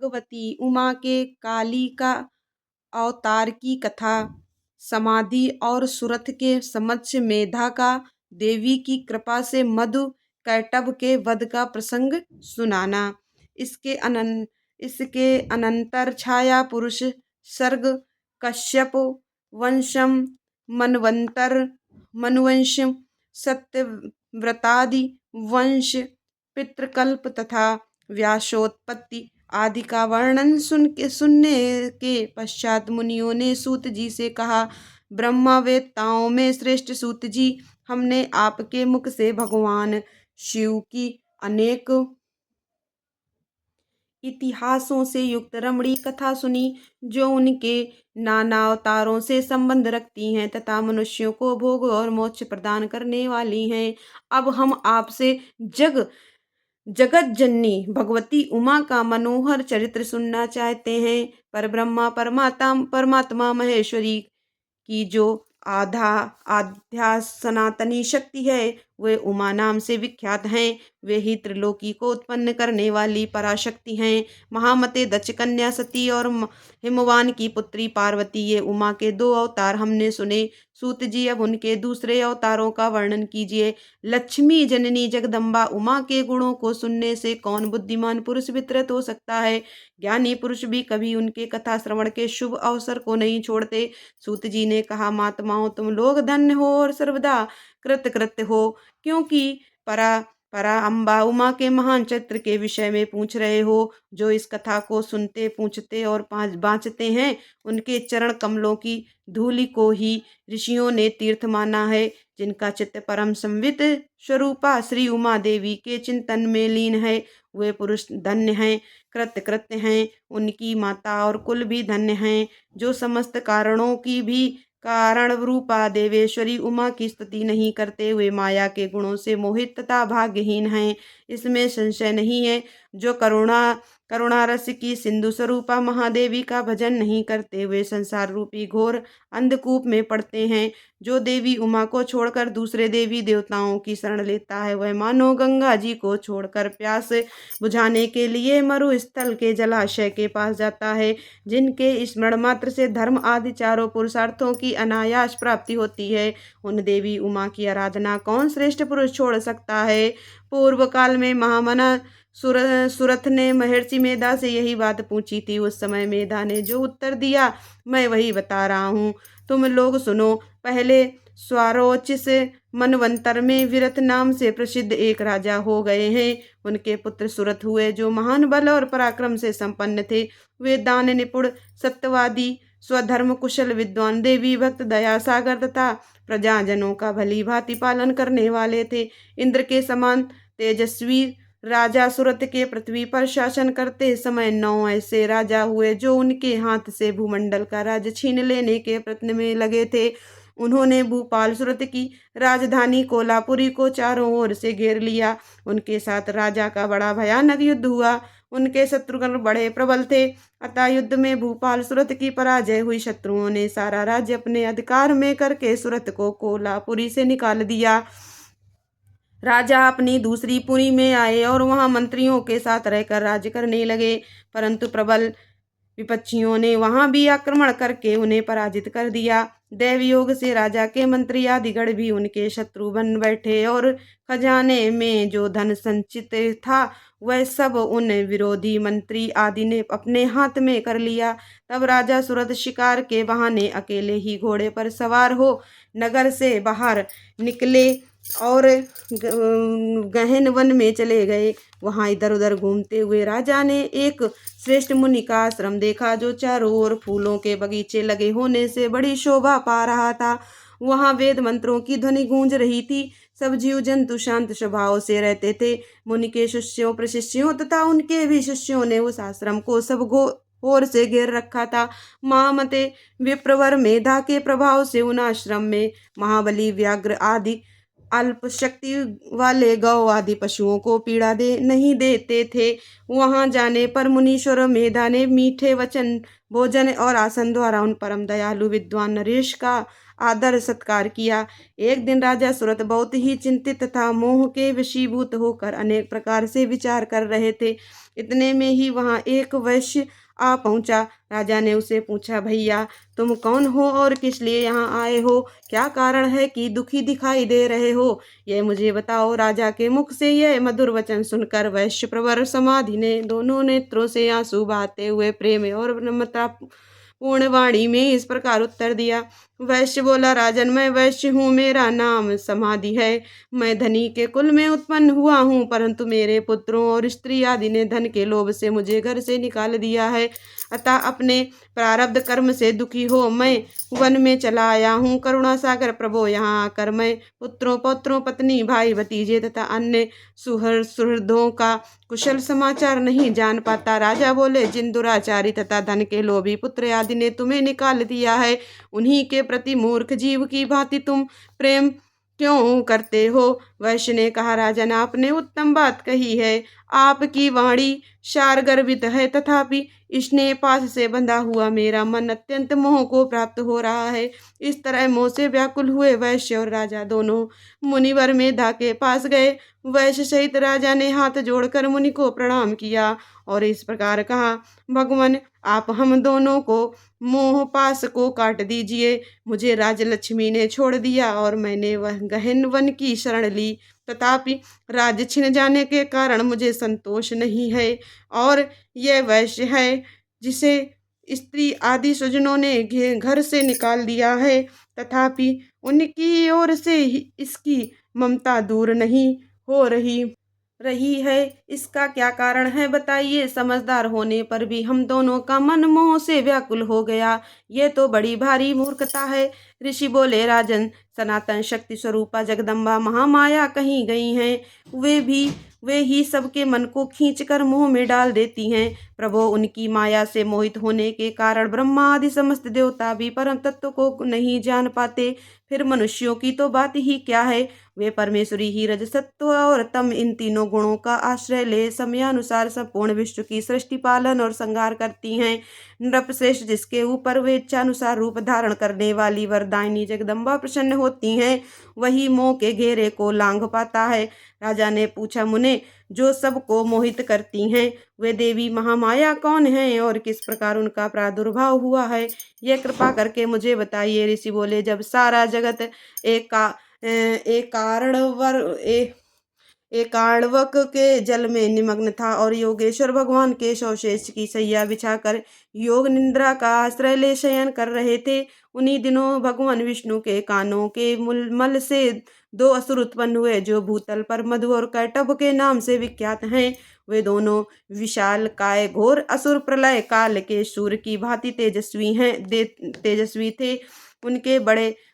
भगवती उमा के काली का अवतार की कथा, समाधि और सुरथ के समक्ष मेधा का देवी की कृपा से मधु कैटभ के वध का प्रसंग सुनाना। इसके अनंतर छाया पुरुष सर्ग कश्यप वंशम मनवंतर मनुवंश सत्यव्रतादि वंश पितृकल्प तथा व्यासोत्पत्ति आदि का वर्णन सुनने के पश्चात मुनियों ने सूत जी से कहा, ब्रह्मवेत्ताओं में श्रेष्ठ सूत जी, हमने आपके मुख से भगवान शिव की अनेक इतिहासों से युक्त रमणी कथा सुनी, जो उनके नाना अवतारों से संबंध रखती हैं तथा मनुष्यों को भोग और मोक्ष प्रदान करने वाली हैं। अब हम आपसे जगत जननी भगवती उमा का मनोहर चरित्र सुनना चाहते हैं। पर ब्रह्मा परमात्मा महेश्वरी की जो आध्या सनातनी शक्ति है, वे उमा नाम से विख्यात हैं। वे ही त्रिलोकी को उत्पन्न करने वाली पराशक्ति हैं। महामते दक्ष कन्या सती और हिमवान की पुत्री पार्वती, ये उमा के दो अवतार हमने सुने। सूत जी, अब उनके दूसरे अवतारों का वर्णन कीजिए। लक्ष्मी जननी जगदम्बा उमा के गुणों को सुनने से कौन बुद्धिमान पुरुष वितरित हो सकता है। ज्ञानी पुरुष भी कभी उनके कथा श्रवण के शुभ अवसर को नहीं छोड़ते। सूत जी ने कहा, महात्माओं, तुम लोग धन्य हो और सर्वदा कृतकृत्य हो, क्योंकि परा अम्बा उमा के महान चरित्र के विषय में पूछ रहे हो। जो इस कथा को सुनते, पूछते और बाँचते हैं, उनके चरण कमलों की धूलि को ही ऋषियों ने तीर्थ माना है। जिनका चित्त परम संवित स्वरूपा श्री उमा देवी के चिंतन में लीन है, वे पुरुष धन्य हैं, कृतकृत्य हैं। उनकी माता और कुल भी धन्य हैं। जो समस्त कारणों की भी कारण रूपा देवेश्वरी उमा की स्तुति नहीं करते, हुए माया के गुणों से मोहित तथा भाग्यहीन हैं, इसमें संशय नहीं है। जो करुणा रस की सिंधु स्वरूपा महादेवी का भजन नहीं करते, वे संसार रूपी घोर अंधकूप में पड़ते हैं। जो देवी उमा को छोड़कर दूसरे देवी देवताओं की शरण लेता है, वह मानो गंगा जी को छोड़कर प्यास बुझाने के लिए मरुस्थल के जलाशय के पास जाता है। जिनके स्मरण मात्र से धर्म आदि चारों पुरुषार्थों की अनायास प्राप्ति होती है, उन देवी उमा की आराधना कौन श्रेष्ठ पुरुष छोड़ सकता है। पूर्व काल में महामना सुरथ ने महर्षि मेधा से यही बात पूछी थी। उस समय मेधा ने जो उत्तर दिया, मैं वही बता रहा हूँ, तुम लोग सुनो। पहले स्वारोचिस मनवंतर में विरथ नाम से प्रसिद्ध एक राजा हो गए हैं। उनके पुत्र सुरथ हुए, जो महान बल और पराक्रम से संपन्न थे। वे दान निपुण, सत्यवादी, स्वधर्म कुशल, विद्वान, देवी भक्त, दया सागर तथा प्रजाजनों का भली भांति पालन करने वाले थे। इंद्र के समान तेजस्वी राजा सुरथ के पृथ्वी पर शासन करते समय 9 ऐसे राजा हुए, जो उनके हाथ से भूमंडल का राज छीन लेने के प्रयत्न में लगे थे। उन्होंने भूपाल सुरथ की राजधानी कोलापुरी को चारों ओर से घेर लिया। उनके साथ राजा का बड़ा भयानक युद्ध हुआ। उनके शत्रुगण बड़े प्रबल थे, अतः युद्ध में भूपाल सुरथ की पराजय हुई। शत्रुओं ने सारा राज्य अपने अधिकार में करके सुरथ को कोलापुरी से निकाल दिया। राजा अपनी दूसरी पुरी में आए और वहां मंत्रियों के साथ रहकर राज्य करने लगे, परंतु प्रबल विपक्षियों ने वहां भी आक्रमण करके उन्हें पराजित कर दिया। दैवयोग से राजा के मंत्री आदिगण भी उनके शत्रु बन बैठे और खजाने में जो धन संचित था, वह सब उन विरोधी मंत्री आदि ने अपने हाथ में कर लिया। तब राजा सुरथ शिकार के बहाने अकेले ही घोड़े पर सवार हो नगर से बाहर निकले और गहन वन में चले गए। वहां इधर उधर घूमते हुए राजा ने एक श्रेष्ठ मुनि का आश्रम देखा, जो चारों ओर फूलों के बगीचे लगे होने से बड़ी शोभा पा रहा था। वहां वेद मंत्रों की ध्वनि गूंज रही थी। सब जीव जंतु शांत स्वभाव से रहते थे। मुनि के शिष्यों प्रशिष्यों तथा उनके भी शिष्यों ने उस आश्रम को सब ओर से घेर रखा था। महामते विप्रवर मेधा के प्रभाव से उन आश्रम में महाबली व्याघ्र आदि अल्प शक्ति वाले गौ आदि पशुओं को पीड़ा नहीं देते थे। वहां जाने पर मुनीश्वर मेधा ने मीठे वचन, भोजन और आसन द्वारा उन परम दयालु विद्वान नरेश का आदर सत्कार किया। एक दिन राजा सुरथ बहुत ही चिंतित तथा मोह के वशीभूत होकर अनेक प्रकार से विचार कर रहे थे। इतने में ही वहाँ एक वैश्य आ पहुंचा। राजा ने उसे पूछा, भैया तुम कौन हो और किस लिए यहाँ आए हो? क्या कारण है कि दुखी दिखाई दे रहे हो? ये मुझे बताओ। राजा के मुख से यह मधुर वचन सुनकर वैश्य प्रवर समाधि ने दोनों नेत्रों से आंसू बहाते हुए प्रेम और नम्रता पूर्ण वाणी में इस प्रकार उत्तर दिया। वैश्य बोला, राजन मैं वैश्य हूँ, मेरा नाम समाधि है। मैं धनी के कुल में उत्पन्न हुआ हूँ, परंतु मेरे पुत्रों और स्त्री आदि ने धन के लोभ से मुझे घर से निकाल दिया है। अतः अपने प्रारब्ध कर्म से दुखी हो मैं वन में चला आया हूँ। करुणा सागर प्रभो, यहाँ आकर मैं पुत्रों पौत्रों पत्नी भाई भतीजे तथा अन्य सुहृदों का कुशल समाचार नहीं जान पाता। राजा बोले, जिन दुराचारी तथा धन के लोभी पुत्र आदि ने तुम्हें निकाल दिया है, उन्हीं के प्रति मूर्ख जीव की भांति तुम प्रेम क्यों करते हो? वैश्य ने कहा, राजन आपने उत्तम बात कही है। आपकी वाणी सार गर्वित है, तथापि स्नेह पास से बंधा हुआ मेरा मन अत्यंत मोह को प्राप्त हो रहा है। इस तरह मोह से व्याकुल हुए वैश्य और राजा दोनों मुनिवर मेधा के पास गए। वैश्य सहित राजा ने हाथ जोड़कर मुनि को प्रणाम किया और इस प्रकार कहा, भगवान आप हम दोनों को मोह पास को काट दीजिए। मुझे राजलक्ष्मी ने छोड़ दिया और मैंने वह गहन वन की शरण ली, तथापि राज्य छिन जाने के कारण मुझे संतोष नहीं है। और यह वैश्य है जिसे स्त्री आदि स्वजनों ने घर से निकाल दिया है, तथापि उनकी ओर से इसकी ममता दूर नहीं हो रही है। इसका क्या कारण है बताइए? समझदार होने पर भी हम दोनों का मन मोह से व्याकुल हो गया। ये तो बड़ी भारी मूर्खता है। ऋषि बोले, राजन सनातन शक्ति स्वरूपा जगदम्बा महामाया कहीं गई हैं। वे ही सबके मन को खींचकर मोह में डाल देती हैं। प्रभु उनकी माया से मोहित होने के कारण ब्रह्मा आदि समस्त देवता भी परम तत्व को नहीं जान पाते। फिर मनुष्यों की तो बात ही क्या है। वे परमेश्वरी ही रजसत्व और तम इन तीनों गुणों का आश्रय ले समयानुसार संपूर्ण विश्व की सृष्टि पालन और संहार करती हैं। नृपश्रेष्ठ जिसके ऊपर वे इच्छानुसार रूप धारण करने वाली वरदायिनी जगदम्बा प्रसन्न होती हैं, वही मोह के घेरे को लांघ पाता है। राजा ने पूछा, मुने जो सबको मोहित करती हैं, वे देवी महामाया कौन हैं और किस प्रकार उनका प्रादुर्भाव हुआ है? यह कृपा करके मुझे बताइए। ऋषि बोले, जब सारा जगत एकाणवक के जल में निमग्न था और योगेश्वर भगवान के शवशेष की सैया बिछाकर योग निद्रा का आश्रय ले शयन कर रहे थे, उन्हीं दिनों भगवान विष्णु के कानों के मल से दो असुर उत्पन्न हुए, जो भूतल पर मधु और कैटभ के नाम से विख्यात हैं। वे दोनों विशाल काय घोर असुर प्रलय काल के सूर्य की भांति तेजस्वी थे।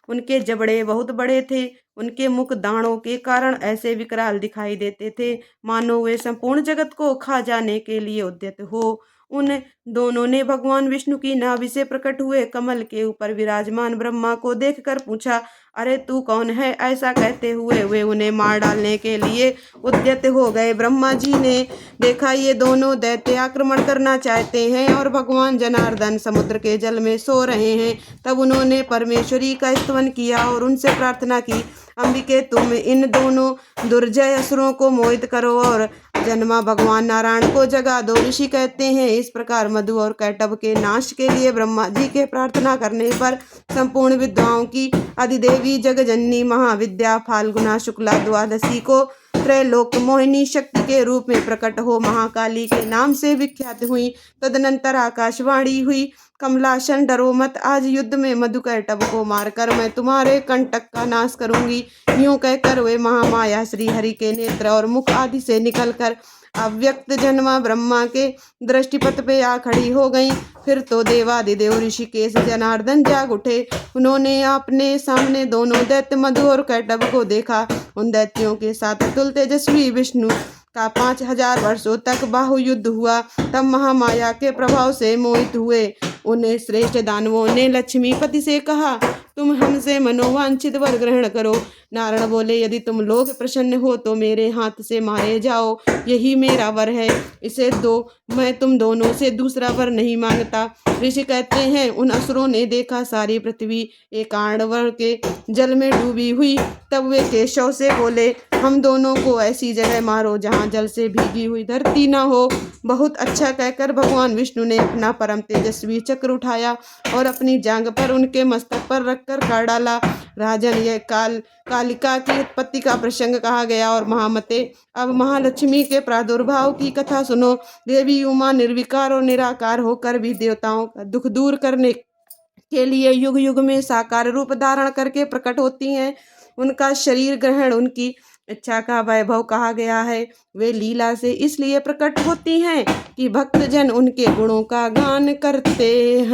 उनके जबड़े बहुत बड़े थे। उनके मुख दाणों के कारण ऐसे विकराल दिखाई देते थे, मानो वे संपूर्ण जगत को खा जाने के लिए उद्यत हो। उन दोनों ने भगवान विष्णु की नाभि से प्रकट हुए कमल के ऊपर विराजमान ब्रह्मा को देखकर पूछा, अरे तू कौन है? ऐसा कहते हुए वे उन्हें मार डालने के लिए उद्यत हो गए। ब्रह्मा जी ने देखा ये दोनों दैत्य आक्रमण करना चाहते हैं और भगवान जनार्दन समुद्र के जल में सो रहे हैं। तब उन्होंने परमेश्वरी का स्तवन किया और उनसे प्रार्थना की, अंबिके तुम इन दोनों दुर्जय असुरों को मोहित करो और जन्मा भगवान नारायण को जगा दो। ऋषि कहते हैं, इस प्रकार मधु और कैटभ के नाश के लिए ब्रह्मा जी के प्रार्थना करने पर संपूर्ण विद्याओं की अधिदेवी जगजननी महाविद्या फाल्गुना शुक्ला द्वादशी को त्रैलोक मोहिनी शक्ति के रूप में प्रकट हो महाकाली के नाम से विख्यात हुई। तदनंतर आकाशवाणी हुई, कमलासन डरो मत, आज युद्ध में मधु कैटभ को मारकर मैं तुम्हारे कंटक का नाश करूंगी। यूं कहकर वे महामाया श्री हरि के नेत्र और मुख आदि से निकलकर अव्यक्त जन्मा ब्रह्मा के दृष्टिपथ पे आ खड़ी हो गई। फिर तो देवादिदेव ऋषिकेश जनार्दन जाग उठे। उन्होंने अपने सामने दोनों दैत्य मधु और कैटभ को देखा। उन दैत्यों के साथ अतुल तेजस्वी विष्णु का 5000 वर्षों तक बाहुयुद्ध हुआ। तब महामाया के प्रभाव से मोहित हुए उन्हें श्रेष्ठ दानवों ने लक्ष्मीपति से कहा, तुम हमसे मनोवांछित वर ग्रहण करो। नारायण बोले, यदि तुम लोग प्रसन्न हो तो मेरे हाथ से मारे जाओ, यही मेरा वर है, इसे दो, मैं तुम दोनों से दूसरा वर नहीं मांगता। ऋषि कहते हैं, उन असुरों ने देखा सारी पृथ्वी एकाणवर के जल में डूबी हुई। तब वे केशव से बोले, हम दोनों को ऐसी जगह मारो जहाँ जल से भीगी हुई धरती न हो। बहुत अच्छा कहकर भगवान विष्णु ने अपना परम तेजस्वी चक्र उठाया और अपनी जांघ पर उनके मस्तक पर रखकर काट डाला। राजन, यह कालिका की उत्पत्ति का प्रसंग कहा गया। और महामते, अब महालक्ष्मी के प्रादुर्भाव की कथा सुनो। देवी उमा निर्विकार और निराकार होकर भी देवताओं का दुख दूर करने के लिए युग युग में साकार रूप धारण करके प्रकट होती हैं। उनका शरीर ग्रहण उनकी इच्छा का वैभव कहा गया है। वे लीला से इसलिए प्रकट होती हैं कि भक्तजन उनके गुणों का गान करते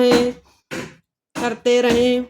रहें।